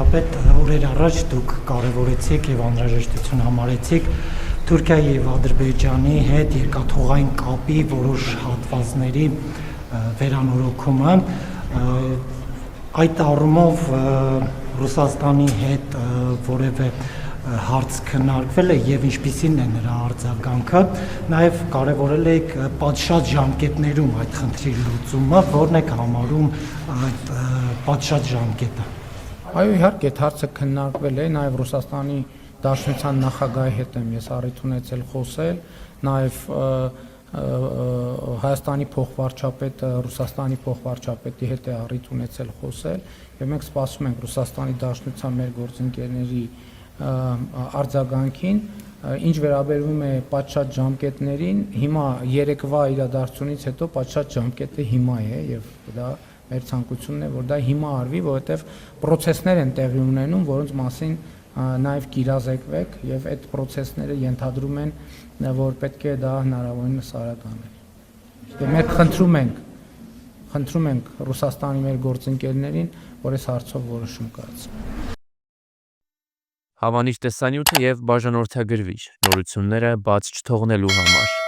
վարչապետ, օրեր առաջ դուք կարևորեցիք եւ անհրաժեշտություն համարեցիք Թուրքիայի եւ Ադրբեջանի հետ երկաթուղային կապի որոշ հատվածների վերանորոգումը, այդ առումով Ռուսաստանի հետ որևէ հարց քննարկվել է եւ ինչպիսին է նրա արձագանքը, նաեւ կարեւորել եք պատշաճ ժամկետներում այդ խնդրի լուծումը, որն եք համարում այդ պատշաճ ժամկետը։ Այո, իհարկե, այդ հարցը քննարկվել է, նաեւ Ռուսաստանի Դաշնության նախագահի հետ եմ ես առիթ ունեցել խոսել, նաեւ Հայաստանի փոխվարչապետը Ռուսաստանի փոխվարչապետի հետ է առիթ ունեցել խոսել եւ մենք սպասում ենք Ռուսաստանի Դաշնության մեր գործընկերների արձագանքին, ինչ վերաբերվում է պատշաճ ժամկետներին, հիմա երեկվա իրադարձությունից հետո պատշաճ ժամկետը հիմա է եւ դա մեր ցանկությունն է, որ դա հիմա արվի, որովհետեւ պրոցեսներ են տեղի ունենում, որոնց մասին նաեւ կիրազեկվեք եւ այդ պրոցեսները ենթադրում են, որ պետք է դա հնարավորինս արագ անել։ Մենք խնդրում ենք Ռուսաստանի մեր գործընկերներին, որ այս հարցով որոշում կայացնեն։ Հավանիր տեսանյութը եւ բաժանորդագրվիր նորությունները բաց չթողնելու համար։